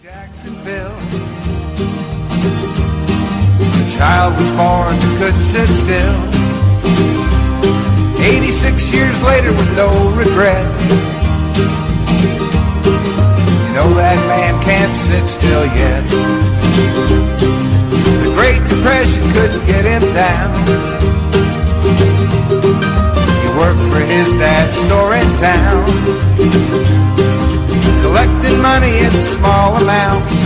Jacksonville, a child was born who couldn't sit still. 86 years later with no regret. You know that man can't sit still yet. The Great Depression couldn't get him down. He worked for his dad's store in town, collecting money in small amounts.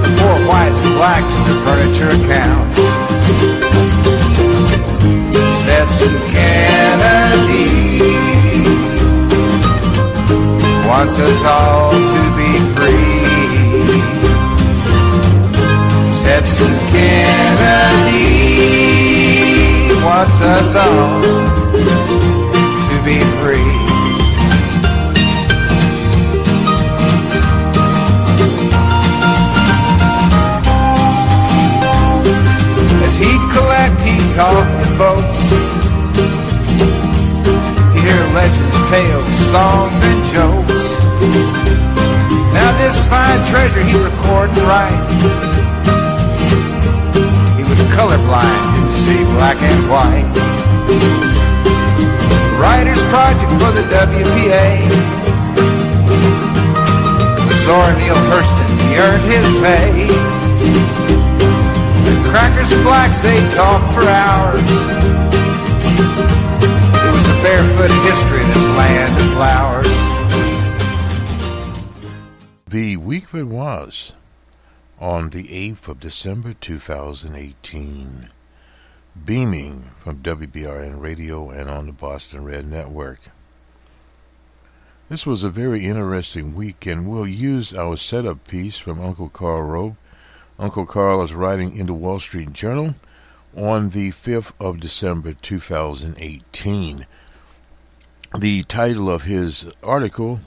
The poor whites and blacks in their furniture accounts. Stetson Kennedy wants us all to be free. Stetson Kennedy wants us all to be free. As he'd collect, he'd talk to folks. He'd hear legends, tales, songs, and jokes. Now this fine treasure he'd record and write. He was colorblind, didn't see black and white. Writer's project for the WPA. With Zora Neale Hurston, he earned his pay. Crackers and blacks, they talk for hours. It was a barefoot history of this land of flowers. The week that was, on the 8th of December 2018, beaming from WBRN Radio and on the Boston Red Network. This was a very interesting week, and we'll use our setup piece from Uncle Carl Robe. Uncle Carl is writing in the Wall Street Journal on the 5th of December 2018. The title of his article,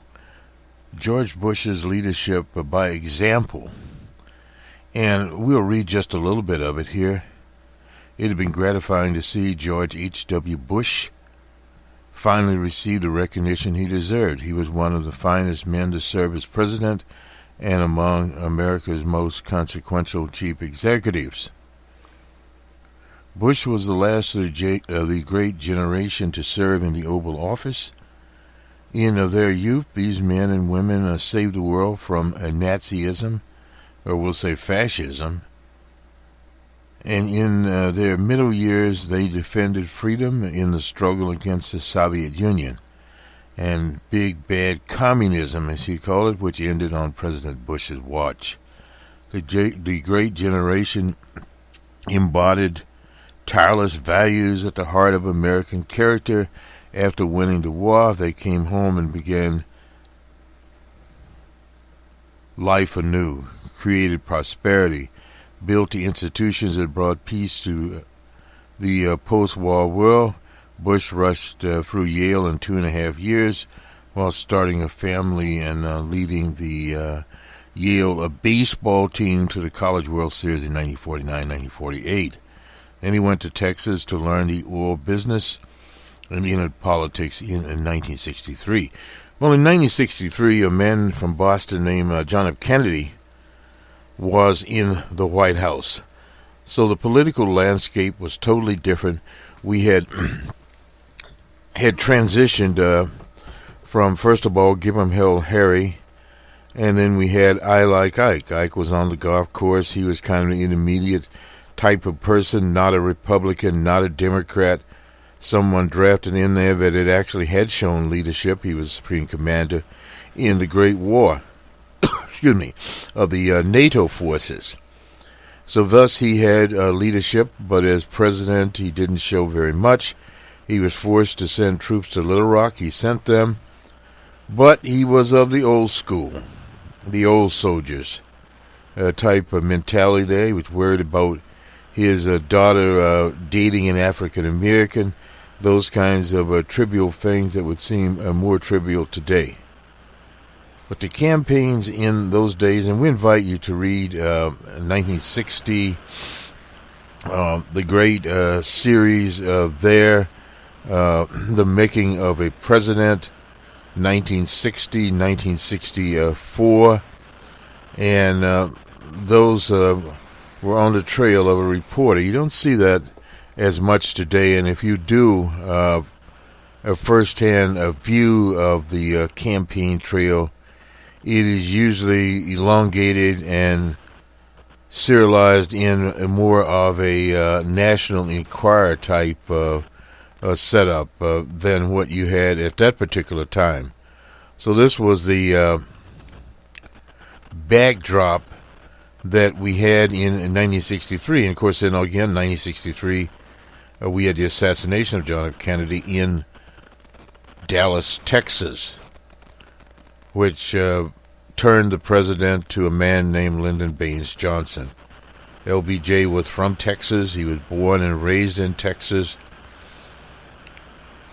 George Bush's Leadership by Example. And we'll read just a little bit of it here. It had been gratifying to see George H.W. Bush finally receive the recognition he deserved. He was one of the finest men to serve as president and among America's most consequential chief executives. Bush was the last of the great generation to serve in the Oval Office. In their youth, these men and women saved the world from Nazism, or we'll say fascism, and in their middle years they defended freedom in the struggle against the Soviet Union and big bad communism, as he called it, which ended on President Bush's watch. The great generation embodied tireless values at the heart of American character. After winning the war, they came home and began life anew, created prosperity, built the institutions that brought peace to the post-war world. Bush rushed through Yale in 2.5 years while starting a family and leading the Yale baseball team to the College World Series in 1949-1948. Then he went to Texas to learn the oil business and entered politics in 1963. Well, in 1963, a man from Boston named John F. Kennedy was in the White House. So the political landscape was totally different. We had transitioned from, first of all, Give 'em Hell Harry, and then we had I Like Ike. Ike was on the golf course. He was kind of an intermediate type of person, not a Republican, not a Democrat, someone drafted in there that had actually had shown leadership. He was Supreme Commander in the Great War, excuse me, of the NATO forces. So thus he had leadership, but as president he didn't show very much. He was forced to send troops to Little Rock. He sent them, but he was of the old school, the old soldiers type of mentality there. He was worried about his daughter dating an African American, those kinds of trivial things that would seem more trivial today. But the campaigns in those days, and we invite you to read 1960, the great series of The Making of a President, 1960, 1964, and those were on the trail of a reporter. You don't see that as much today, and if you do a first-hand view of the campaign trail, it is usually elongated and serialized in more of a National Enquirer type setup than what you had at that particular time. So this was the backdrop that we had in 1963. And of course, then again, 1963, we had the assassination of John F. Kennedy in Dallas, Texas, which turned the president to a man named Lyndon Baines Johnson. LBJ was from Texas. He was born and raised in Texas.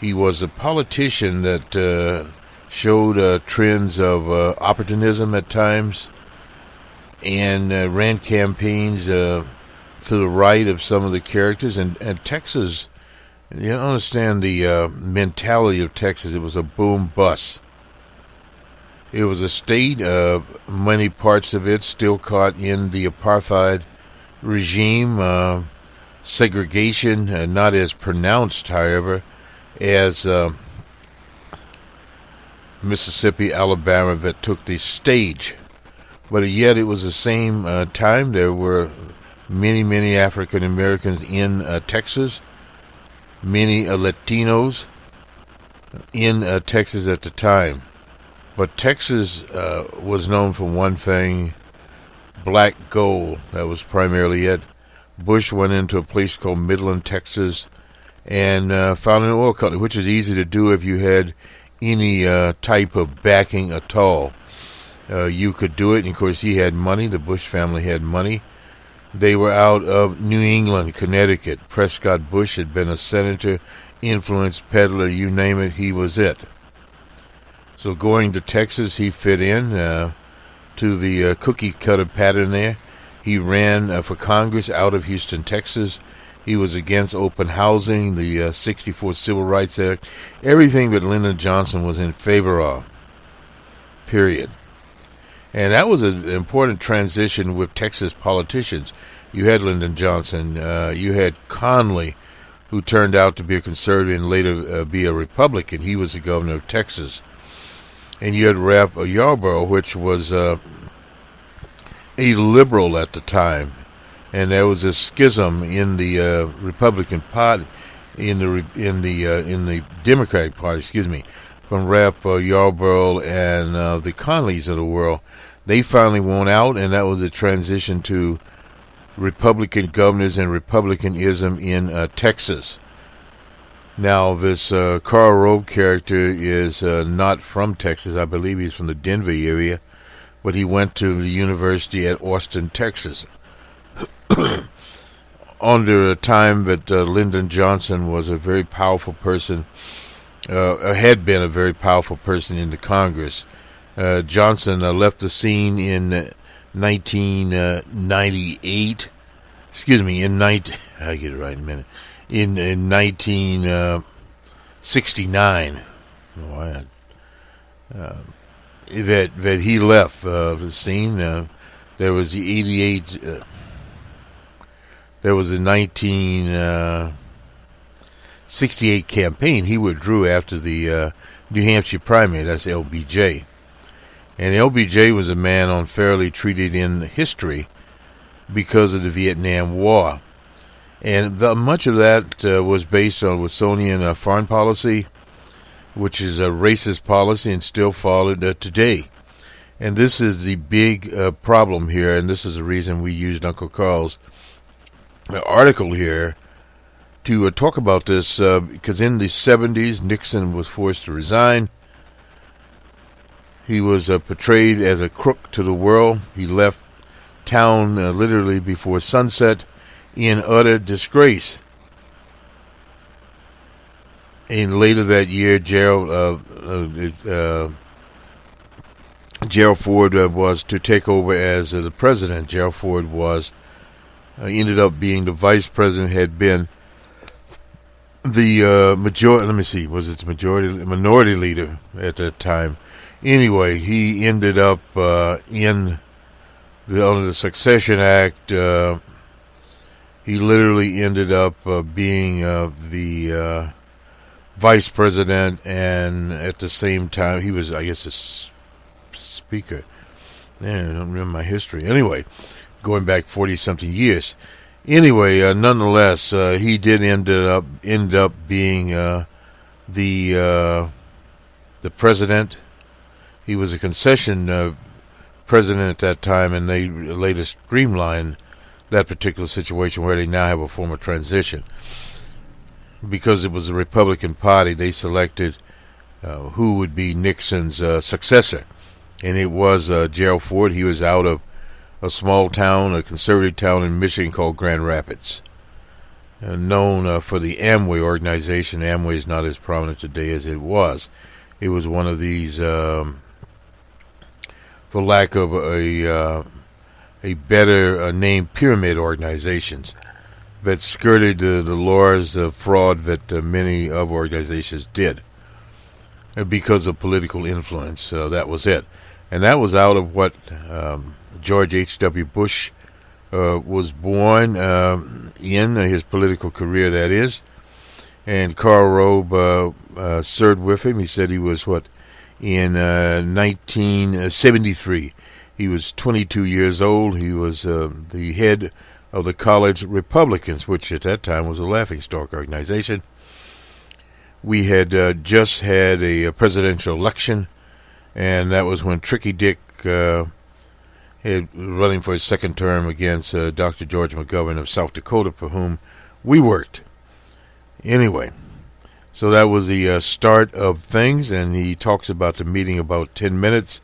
He was a politician that showed trends of opportunism at times, and ran campaigns to the right of some of the characters. And Texas, you understand the mentality of Texas. It was a boom bust. It was a state, many parts of it still caught in the apartheid regime, segregation, not as pronounced, however, as Mississippi, Alabama, that took the stage. But yet it was the same time. There were many African Americans in Texas, many Latinos in Texas at the time. But Texas was known for one thing: black gold. That was primarily it. Bush went into a place called Midland, Texas, and found an oil company, which is easy to do if you had any type of backing at all. You could do it. And of course, he had money. The Bush family had money. They were out of New England, Connecticut. Prescott Bush had been a senator, influence peddler, you name it, he was it. So going to Texas, he fit in to the cookie cutter pattern there. He ran for Congress out of Houston, Texas. He was against open housing, the 64 Civil Rights Act, everything that Lyndon Johnson was in favor of, period. And that was an important transition with Texas politicians. You had Lyndon Johnson, you had Conley, who turned out to be a conservative and later be a Republican. He was the governor of Texas. And you had Ralph Yarborough, which was a liberal at the time, and there was a schism in the Republican Party, in the Democratic Party, from Ralph Yarborough and the Conleys of the world. They finally won out, and that was the transition to Republican governors and Republicanism in Texas. Now, this Karl Rove character is not from Texas. I believe he's from the Denver area, but he went to the university at Austin, Texas. Under a time that Lyndon Johnson was a very powerful person, had been a very powerful person in the Congress. Johnson left the scene in 1998. I'll get it right in a minute. In 1969, that he left the scene. There was the 88. There was the 1968 campaign. He withdrew after the New Hampshire primary. That's LBJ, and LBJ was a man unfairly treated in history because of the Vietnam War. And much of that was based on Wilsonian foreign policy, which is a racist policy and still followed today. And this is the big problem here, and this is the reason we used Uncle Carl's article here to talk about this, because in the 70s, Nixon was forced to resign. He was portrayed as a crook to the world. He left town literally before sunset, in utter disgrace. And later that year, Gerald Ford was to take over as the president. Gerald Ford was ended up being the vice president, had been the majority. Let me see. Was it the minority leader at that time? Anyway, he ended up under the Succession Act. He literally ended up being the vice president, and at the same time, he was, I guess, a speaker. Yeah, I don't remember my history. Anyway, going back 40-something years. Anyway, nonetheless, he did end up being the president. He was a concession president at that time, and they later streamlined that particular situation where they now have a form of transition. Because it was the Republican Party, they selected who would be Nixon's successor. And it was Gerald Ford. He was out of a small town, a conservative town in Michigan called Grand Rapids. Known for the Amway organization. Amway is not as prominent today as it was. It was one of these, for lack of a better name, pyramid organizations that skirted the laws of fraud that many of organizations did because of political influence. That was it. And that was out of what George H.W. Bush was born in his political career, that is. And Karl Rove served with him. He said he was, in 1973. He was 22 years old. He was the head of the College Republicans, which at that time was a laughingstock organization. We had just had a presidential election, and that was when Tricky Dick running for his second term against Dr. George McGovern of South Dakota, for whom we worked. Anyway, so that was the start of things, and he talks about the meeting about 10 minutes,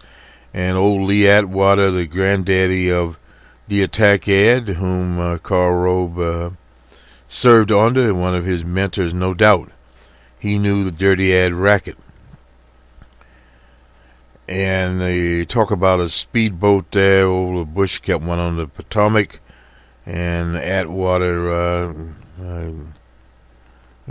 and old Lee Atwater, the granddaddy of the attack ad, whom Karl Rove served under, and one of his mentors, no doubt. He knew the dirty ad racket. And they talk about a speedboat there. Old Bush kept one on the Potomac, and Atwater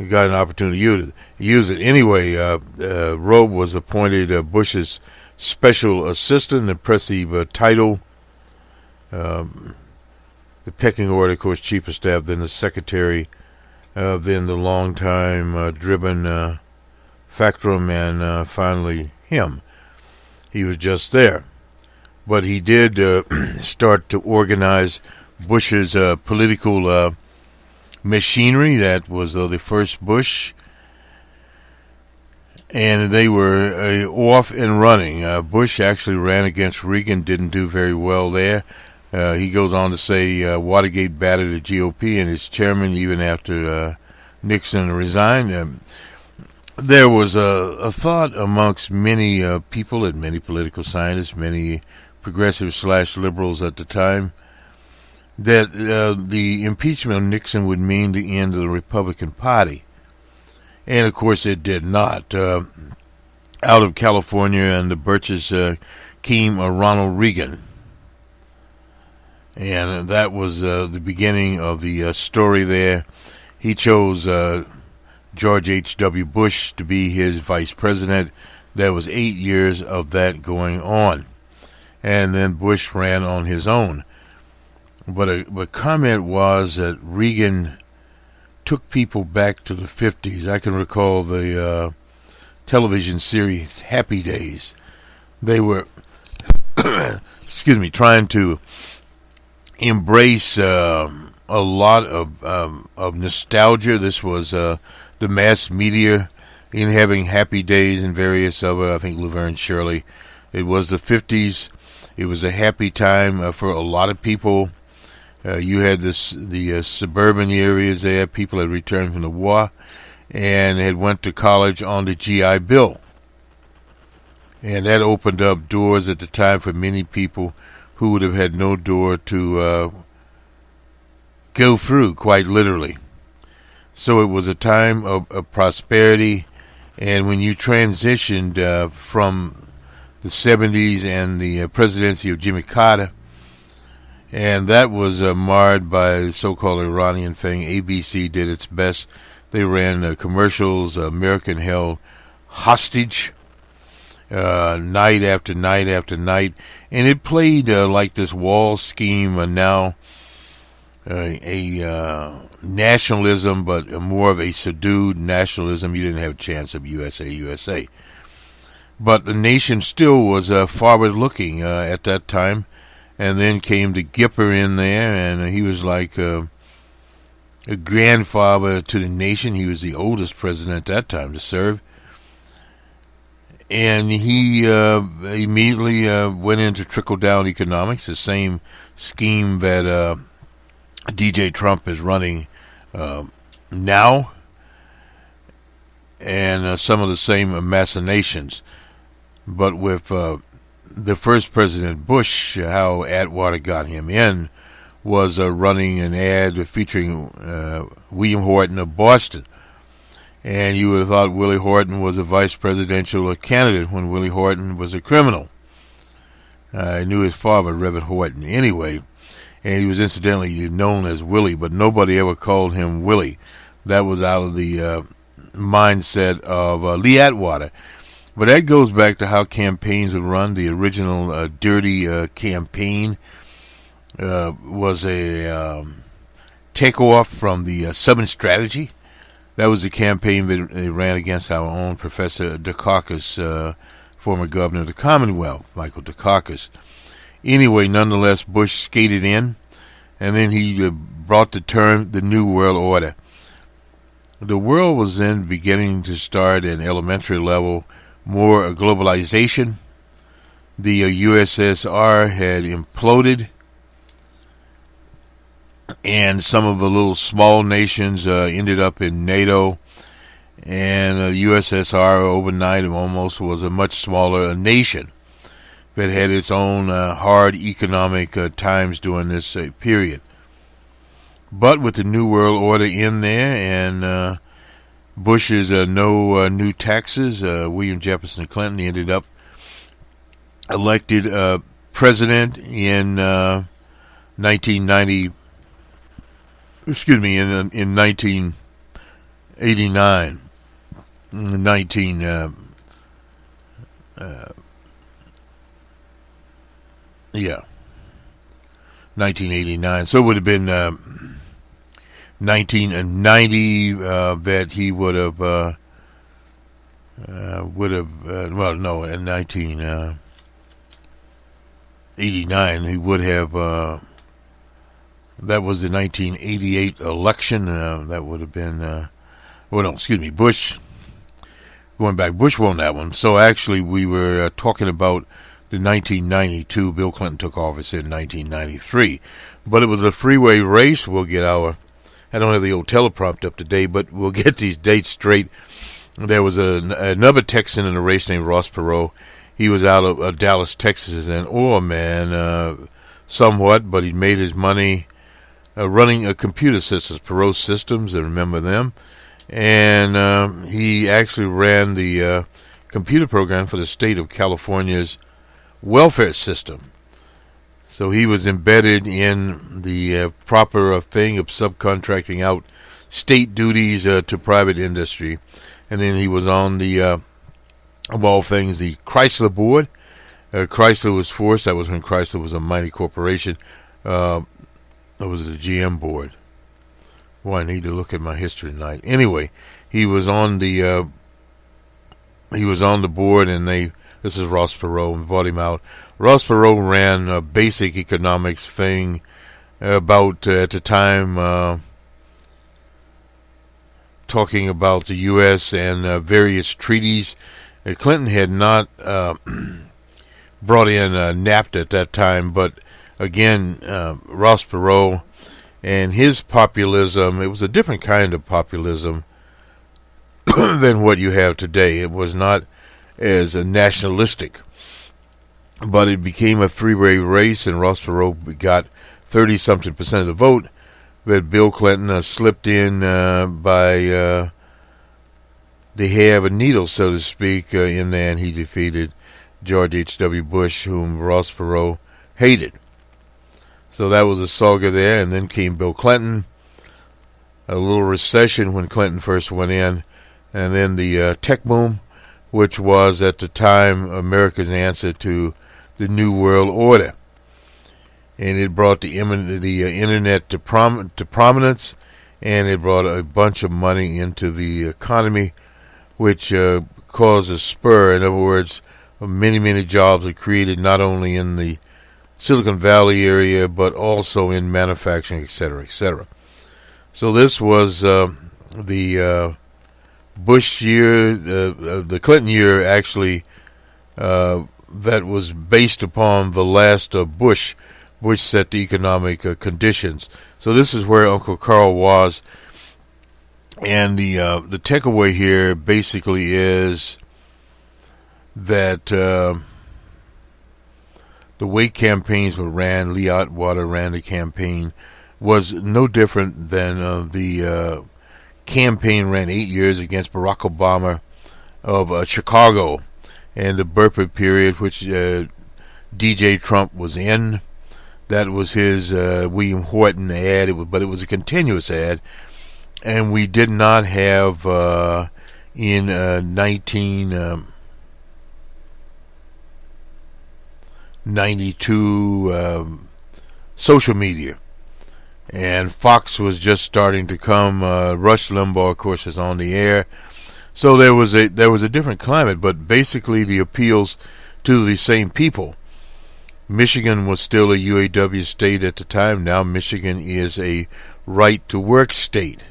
got an opportunity to use it. Anyway, Rove was appointed Bush's special assistant, an impressive title. The pecking order, of course, chief of staff, then the secretary, then the long-time driven factotum, and finally him. He was just there. But he did start to organize Bush's political machinery. That was the first Bush. And they were off and running. Bush actually ran against Reagan, didn't do very well there. He goes on to say Watergate battered the GOP and its chairman even after Nixon resigned. There was a thought amongst many people and many political scientists, many progressives/liberals at the time, that the impeachment of Nixon would mean the end of the Republican Party. And, of course, it did not. Out of California and the Birches came Ronald Reagan. And that was the beginning of the story there. He chose George H.W. Bush to be his vice president. There was 8 years of that going on. And then Bush ran on his own. But a comment was that Reagan took people back to the 50s. I can recall the television series Happy Days. They were, trying to embrace a lot of nostalgia. This was the mass media in having Happy Days and various other, I think Laverne Shirley. It was the 50s. It was a happy time for a lot of people. You had the suburban areas there. People had returned from the war and had went to college on the GI Bill. And that opened up doors at the time for many people who would have had no door to go through, quite literally. So it was a time of prosperity. And when you transitioned from the 70s and the presidency of Jimmy Carter, and that was marred by the so-called Iranian thing. ABC did its best They ran commercials. American held hostage night after night after night, and it played like this wall scheme. Now a nationalism, but more of a subdued nationalism. You didn't have a chance of USA. But the nation still was forward-looking at that time. And then came the Gipper in there, and he was like a grandfather to the nation. He was the oldest president at that time to serve. And he immediately went into trickle-down economics, the same scheme that DJ Trump is running now, and some of the same machinations. But with the first President Bush, how Atwater got him in was running an ad featuring William Horton of Boston. And you would have thought Willie Horton was a vice presidential candidate when Willie Horton was a criminal. I knew his father, Reverend Horton, anyway. And he was incidentally known as Willie, but nobody ever called him Willie. That was out of the mindset of Lee Atwater. But that goes back to how campaigns would run. The original dirty campaign was a takeoff from the Southern Strategy. That was the campaign that they ran against our own Professor Dukakis, former governor of the Commonwealth, Michael Dukakis. Anyway, nonetheless, Bush skated in, and then he brought the term the New World Order. The world was then beginning to start at elementary level, more globalization. The USSR had imploded, and some of the little small nations ended up in NATO, and the USSR overnight almost was a much smaller nation that had its own hard economic times during this period. But with the New World Order in there, and Bush's no new taxes, William Jefferson Clinton ended up elected president in 1990. Excuse me, in 1989, 1989. So it would have been 1990 that he would have well, no, in 1989 he would have. That was the 1988 election. That would have been, well, no, excuse me, Bush. Going back, Bush won that one. So actually, we were talking about the 1992. Bill Clinton took office in 1993. But it was a freeway race. We'll get I don't have the old teleprompter up to date, but we'll get these dates straight. There was another Texan in the race named Ross Perot. He was out of Dallas, Texas, and somewhat, but he made his money running a computer systems, Perot Systems, I remember them. And he actually ran the computer program for the state of California's welfare system. So he was embedded in the proper thing of subcontracting out state duties to private industry. And then he was on the, of all things, the Chrysler board. Chrysler was forced. That was when Chrysler was a mighty corporation. It was the GM board. Well, I need to look at my history tonight. Anyway, he was on the board, and this is Ross Perot, and bought him out. Ross Perot ran a basic economics thing about at the time talking about the U.S. and various treaties. Clinton had not brought in NAFTA at that time, but again, Ross Perot and his populism, it was a different kind of populism than what you have today. It was not as nationalistic, but it became a freeway race, and Ross Perot got 30-something% of the vote that Bill Clinton slipped in by the hair of a needle, so to speak, in there, and he defeated George H.W. Bush, whom Ross Perot hated. So that was a saga there, and then came Bill Clinton. a little recession when Clinton first went in, and then the tech boom, which was at the time America's answer to the New World Order. And it brought the internet to prominence, and it brought a bunch of money into the economy, which caused a spur. In other words, many jobs are created not only in the Silicon Valley area, but also in manufacturing, etc., etc. So this was the Bush year, the Clinton year, actually, that was based upon the last Bush. Bush set the economic conditions. So this is where Uncle Carl was. And the takeaway here basically is that the way campaigns were ran, Lee Atwater ran the campaign, was no different than the campaign ran 8 years against Barack Obama of Chicago, and the Burper period, which DJ Trump was in. That was his William Horton ad, but it was a continuous ad. And we did not have in 1992 social media. And Fox was just starting to come. Rush Limbaugh, of course, is on the air. So there was a different climate, but basically the appeals to the same people. Michigan was still a UAW state at the time. Now Michigan is a right-to-work state.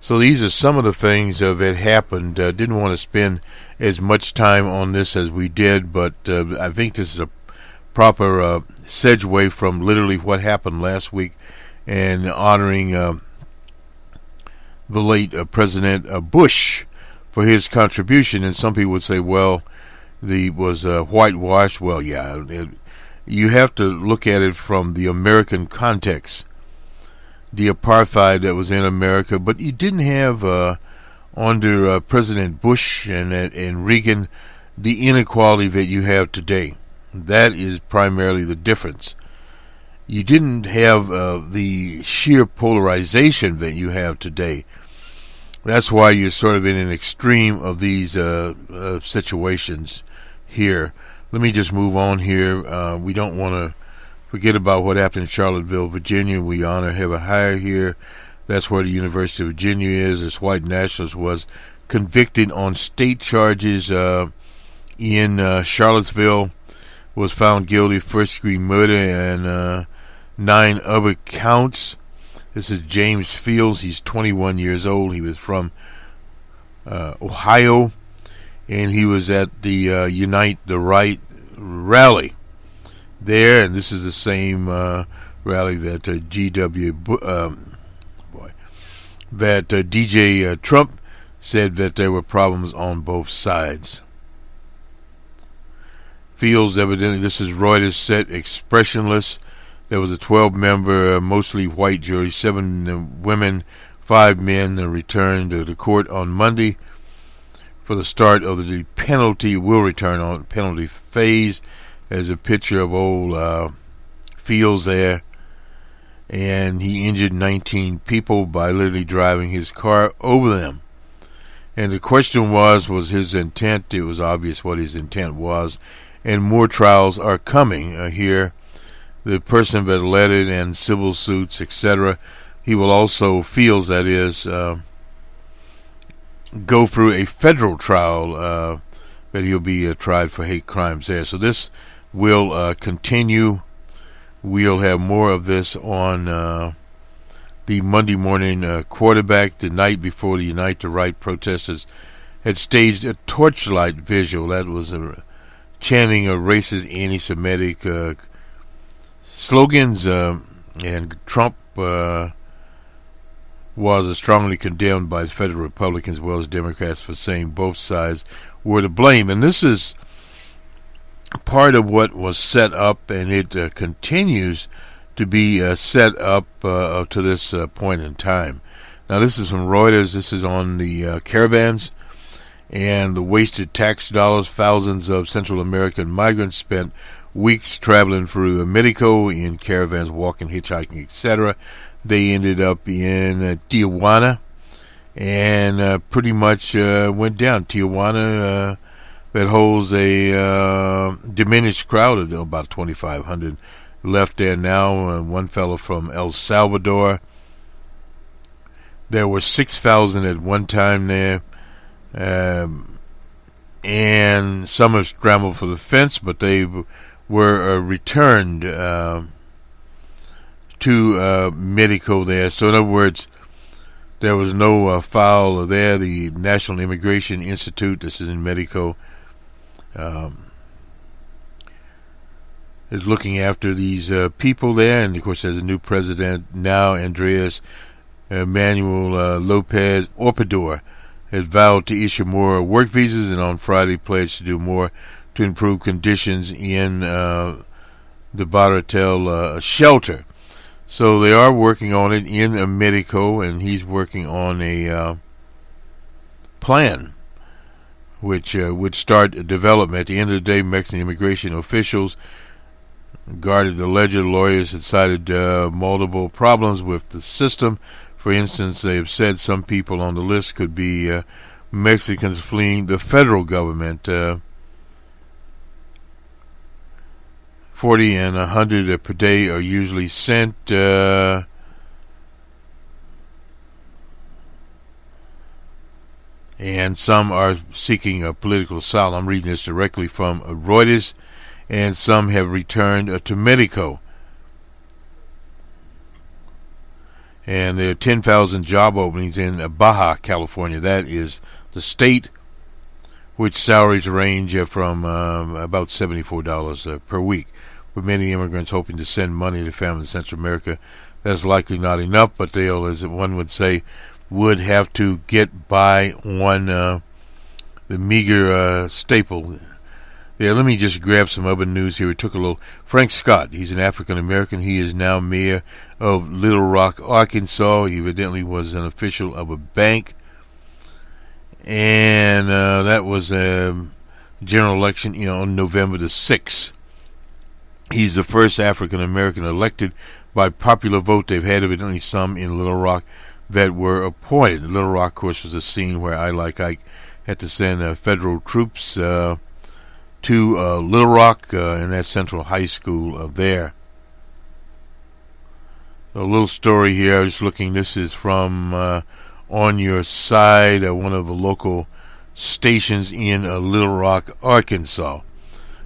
So these are some of the things that happened. Didn't want to spend as much time on this as we did, but I think this is a proper segue from literally what happened last week and honoring the late President Bush for his contribution. And some people would say, well, was whitewashed. Well, yeah, you have to look at it from the American context, the apartheid that was in America. But you didn't have under President Bush and Reagan the inequality that you have today. That is primarily the difference. You didn't have the sheer polarization that you have today. That's why you're sort of in an extreme of these situations here. Let me just move on here. We don't want to forget about what happened in Charlottesville, Virginia. We honor Heather Heyer here. That's where the University of Virginia is. This white nationalist was convicted on state charges in Charlottesville, was found guilty of first-degree murder and 9 other counts. This is James Fields. He's 21 years old. He was from Ohio, and he was at the Unite the Right rally there. And this is the same rally that DJ Trump said that there were problems on both sides. Fields, evidently, this is Reuters, said expressionless. There was a 12-member, mostly white jury, 7 women, 5 men, returned to the court on Monday for the start of the penalty phase. There's a picture of old Fields there, and he injured 19 people by literally driving his car over them. And the question was his intent? It was obvious what his intent was, and more trials are coming here. The person that led it and civil suits, etc. He will also, Fields that is, go through a federal trial that he'll be tried for hate crimes there. So this will continue. We'll have more of this on the Monday morning quarterback. The night before the Unite the Right protesters had staged a torchlight visual. That was a chanting of racist, anti-Semitic slogans, and Trump was strongly condemned by federal Republicans as well as Democrats for saying both sides were to blame. And this is part of what was set up, and it continues to be set up to this point in time. Now, this is from Reuters. This is on the caravans and the wasted tax dollars. Thousands of Central American migrants spent weeks traveling through Mexico in caravans, walking, hitchhiking, etc. They ended up in Tijuana and pretty much went down. Tijuana that holds a diminished crowd of about 2,500 left there now. One fellow from El Salvador. There were 6,000 at one time there. And some have scrambled for the fence, but they were returned to Mexico there. So in other words, there was no foul there. The National Immigration Institute, this is in Mexico, is looking after these people there. And of course there's a new president now, Andres Manuel Lopez Obrador, has vowed to issue more work visas, and on Friday pledged to do more to improve conditions in the Baratel shelter. So they are working on it in Mexico, and he's working on a plan which would start development. At the end of the day, Mexican immigration officials guarded alleged lawyers had cited multiple problems with the system. For instance, they have said some people on the list could be Mexicans fleeing the federal government. 40 and 100 per day are usually sent. And some are seeking a political asylum. I'm reading this directly from Reuters. And some have returned to Mexico. And there are 10,000 job openings in Baja California. That is the state, which salaries range from about $74 per week. For many immigrants hoping to send money to families in Central America, that's likely not enough, but they'll, as one would say, would have to get by on the meager staple. Yeah, let me just grab some other news here. We took a little. Frank Scott, he's an African American. He is now mayor of Little Rock, Arkansas. He evidently was an official of a bank. And that was a general election on November the 6th. He's the first African American elected by popular vote. They've had evidently some in Little Rock that were appointed. Little Rock, of course, was a scene where I, like Ike, had to send federal troops to Little Rock in that Central High School there. A little story here. I was looking. This is from On Your Side, one of the local stations in Little Rock, Arkansas.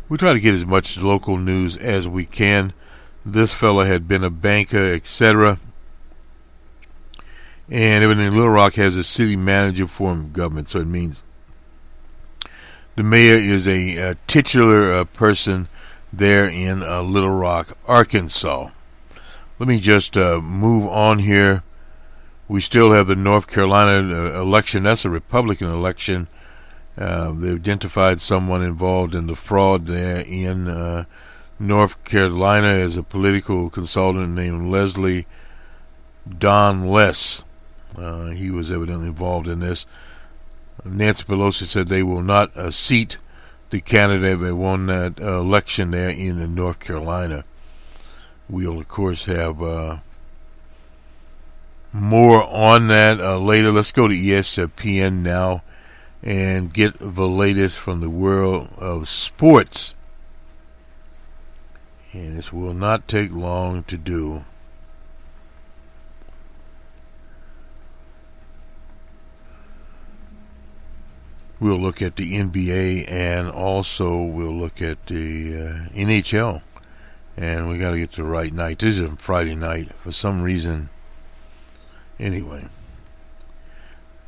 We try to get as much local news as we can. This fella had been a banker, etc. And evidently Little Rock has a city manager form of government, so it means the mayor is a titular person there in Little Rock, Arkansas. Let me just move on here. We still have the North Carolina election. That's a Republican election. They identified someone involved in the fraud there in North Carolina as a political consultant named Leslie Don Less. He was evidently involved in this. Nancy Pelosi said they will not seat the candidate that won that election there in North Carolina. We'll, of course, have more on that later. Let's go to ESPN now and get the latest from the world of sports. And this will not take long to do. We'll look at the NBA and also we'll look at the NHL. And we got to get to the right night. This is a Friday night for some reason. Anyway,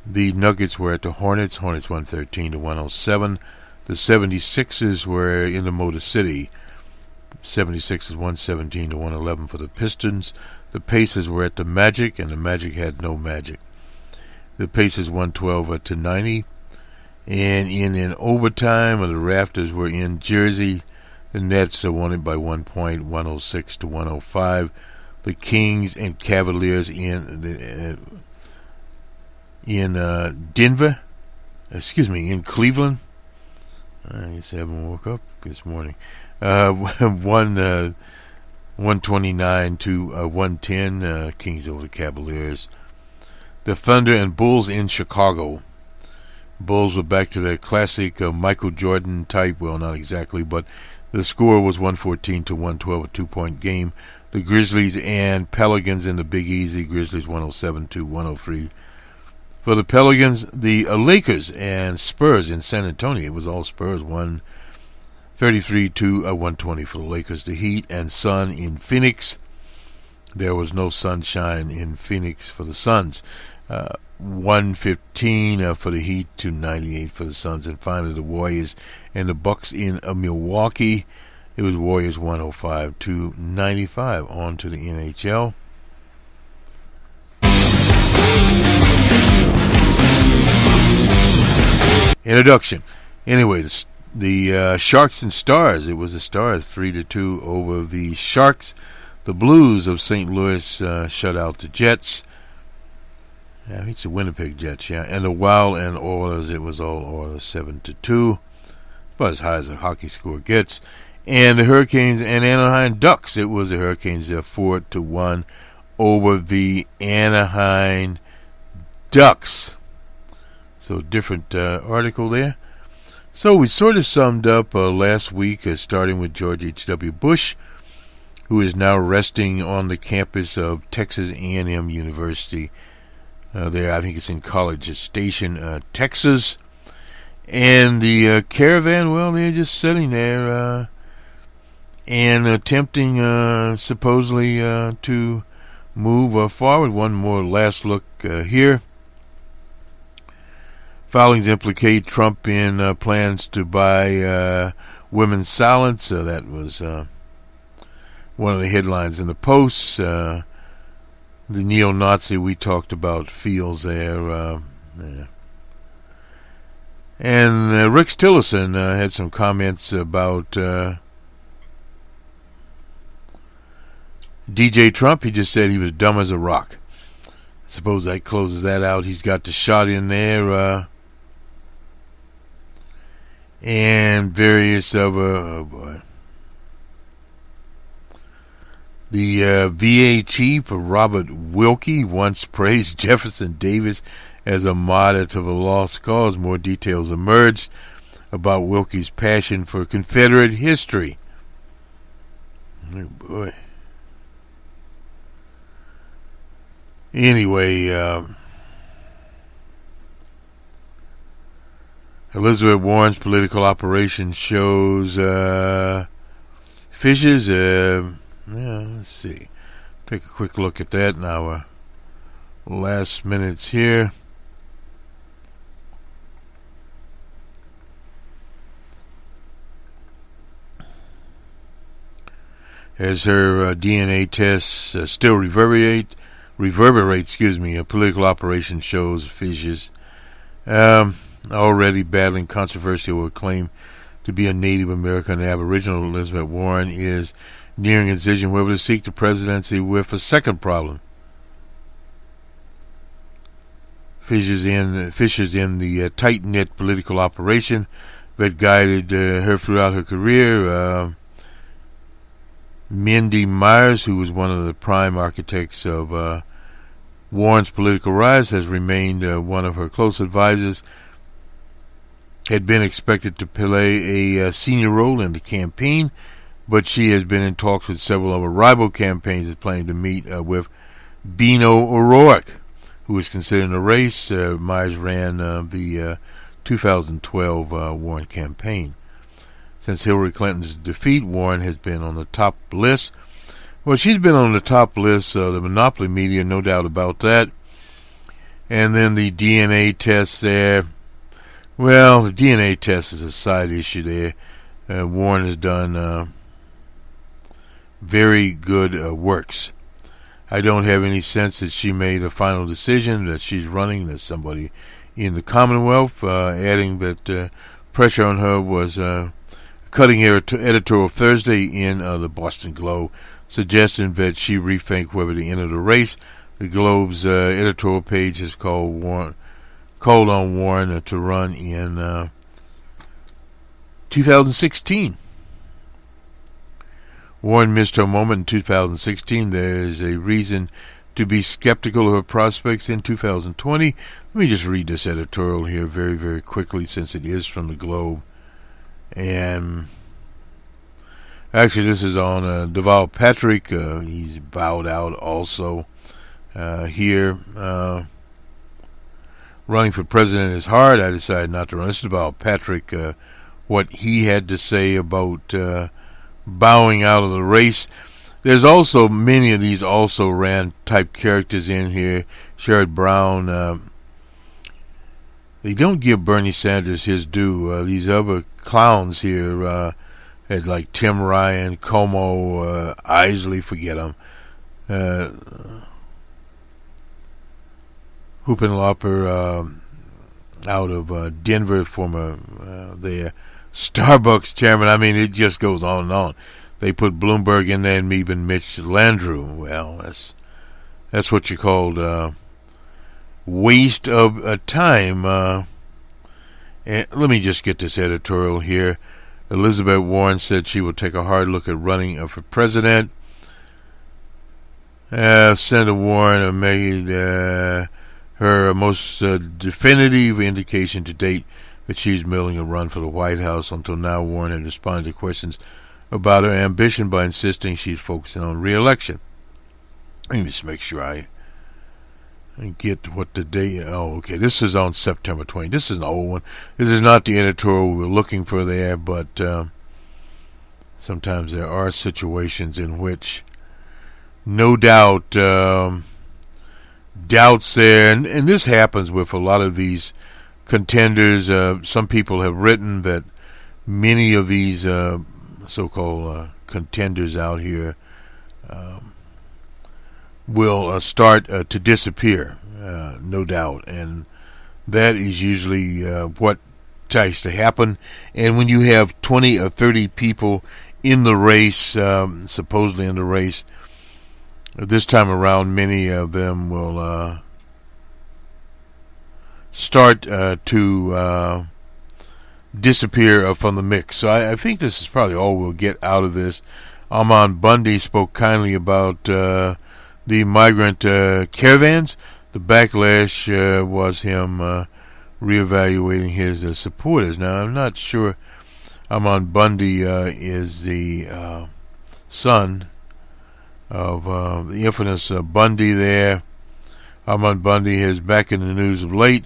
the Nuggets were at the Hornets. Hornets won 113-107. The 76ers were in the Motor City. 76ers won 117-111 for the Pistons. The Pacers were at the Magic, and the Magic had no magic. The Pacers won 12-90. And in overtime, the Raptors were in Jersey. The Nets won it by 1 point, 106-105. The Kings and Cavaliers in Denver. In Cleveland. I guess I haven't woke up this morning. Won 129 to 110. Kings over the Cavaliers. The Thunder and Bulls in Chicago. Bulls were back to their classic Michael Jordan type. Well, not exactly, but the score was 114 to 112, a 2-point game. The Grizzlies and Pelicans in the Big Easy. Grizzlies 107 to 103. For the Pelicans, the Lakers and Spurs in San Antonio. It was all Spurs, 133 to 120 for the Lakers. The Heat and Sun in Phoenix. There was no sunshine in Phoenix for the Suns. 115 for the Heat to 98 for the Suns. And finally, the Warriors and the Bucks in Milwaukee. It was Warriors 105 to 95. On to the NHL. Introduction. Anyway, the Sharks and Stars. It was the Stars 3-2 over the Sharks. The Blues of St. Louis shut out the Jets. Yeah, it's the Winnipeg Jets, yeah. And the Wild and Oilers, it was all Oilers 7-2. About as high as a hockey score gets. And the Hurricanes and Anaheim Ducks, it was the Hurricanes 4-1 over the Anaheim Ducks. So different article there. So we sort of summed up last week, starting with George H.W. Bush, who is now resting on the campus of Texas A&M University. There, I think it's in College Station, Texas. And the caravan, well, they're just sitting there and attempting supposedly to move forward. One more last look here. Filings implicate Trump in plans to buy women's silence. That was one of the headlines in the Post. The neo-Nazi we talked about feels there. Yeah. And Rex Tillerson had some comments about DJ Trump. He just said he was dumb as a rock. Suppose that closes that out. He's got the shot in there. And various other, oh boy. The VA chief, Robert Wilkie, once praised Jefferson Davis as a martyr to the lost cause. More details emerged about Wilkie's passion for Confederate history. Oh boy. Anyway, Elizabeth Warren's political operation shows fissures. Let's see. Take a quick look at that in our last minutes here. As her DNA tests still reverberate, a political operation shows fissures. Already battling controversy over claim to be a Native American Aboriginal, Elizabeth Warren is nearing a decision whether to seek the presidency with a second problem. Fissures in the tight-knit political operation that guided her throughout her career. Mindy Myers, who was one of the prime architects of Warren's political rise, has remained one of her close advisors. Had been expected to play a senior role in the campaign, but she has been in talks with several other rival campaigns planning to meet with Beto O'Rourke, who is considered in the race. Myers ran the 2012 Warren campaign. Since Hillary Clinton's defeat, Warren has been on the top list. Well, she's been on the top list of the monopoly media, no doubt about that. And then the DNA test there. Well, the DNA test is a side issue there. Warren has done very good works. I don't have any sense that she made a final decision that she's running. There's somebody in the Commonwealth, adding that pressure on her was cutting editorial Thursday in the Boston Globe, suggesting that she rethink whether to enter the race. The Globe's editorial page has called on Warren to run in 2016. Warren missed her moment in 2016. There is a reason to be skeptical of her prospects in 2020. Let me just read this editorial here very, very quickly, since it is from the Globe. And actually, this is on Deval Patrick. He's bowed out also here. Running for president is hard. I decided not to run. This is about Patrick, what he had to say about bowing out of the race. There's also many of these also ran type characters in here. Sherrod Brown. They don't give Bernie Sanders his due. These other clowns here had like Tim Ryan, Como, Isley, forget them. Huppenlopper out of Denver, former their Starbucks chairman. I mean, it just goes on and on. They put Bloomberg in there and even Mitch Landrieu. Well, that's what you called waste of time. And let me just get this editorial here. Elizabeth Warren said she will take a hard look at running for president. Senator Warren made her most definitive indication to date that she's milling a run for the White House. Until now, Warren had responded to questions about her ambition by insisting she's focusing on re-election. Let me just make sure I get what the date. Oh, okay. This is on September 20. This is an old one. This is not the editorial we were looking for there, but sometimes there are situations in which no doubt doubts there, and this happens with a lot of these contenders. Some people have written that many of these so-called contenders out here will start to disappear, no doubt, and that is usually what tries to happen. And when you have 20 or 30 people in the race, supposedly in the race, this time around, many of them will start to disappear from the mix. So I think this is probably all we'll get out of this. Armand Bundy spoke kindly about the migrant caravans. The backlash was him reevaluating his supporters. Now, I'm not sure Armand Bundy is the son of the infamous Bundy there. Armand Bundy is back in the news of late.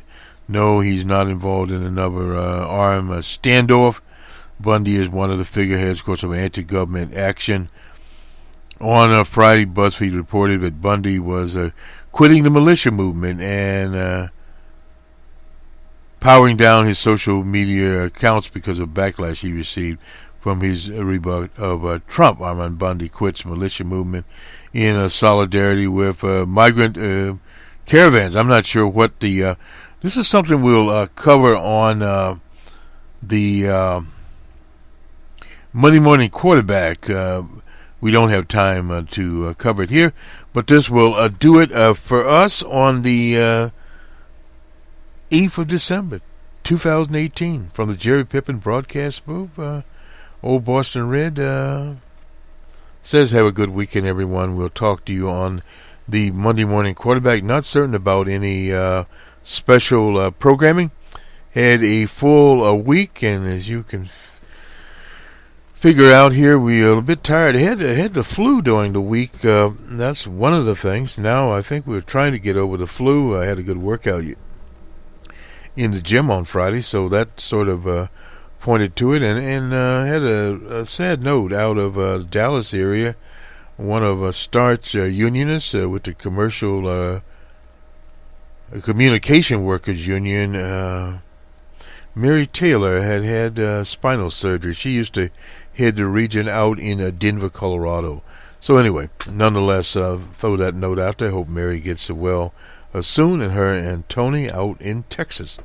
No, he's not involved in another armed standoff. Bundy is one of the figureheads, of course, of anti-government action. On Friday, BuzzFeed reported that Bundy was quitting the militia movement and powering down his social media accounts because of backlash he received from his rebut of Trump. Armand Bundy quits militia movement in solidarity with migrant caravans. I'm not sure what the... this is something we'll cover on the Monday Morning Quarterback. We don't have time to cover it here, but this will do it for us on the 8th of December, 2018, from the Jerry Pippin broadcast booth. Old Boston Red says, have a good weekend, everyone. We'll talk to you on the Monday Morning Quarterback. Not certain about any special programming. Had a full week, and as you can figure out here, we are a bit tired. I had the flu during the week. That's one of the things. Now I think we're trying to get over the flu. I had a good workout in the gym on Friday, so that sort of pointed to it. And had a sad note out of Dallas area. One of Start's unionists with the commercial communication workers union, Mary Taylor, had spinal surgery. She used to head the region out in Denver, Colorado. So anyway, nonetheless, throw that note out there. Hope Mary gets well soon, and her and Tony out in Texas.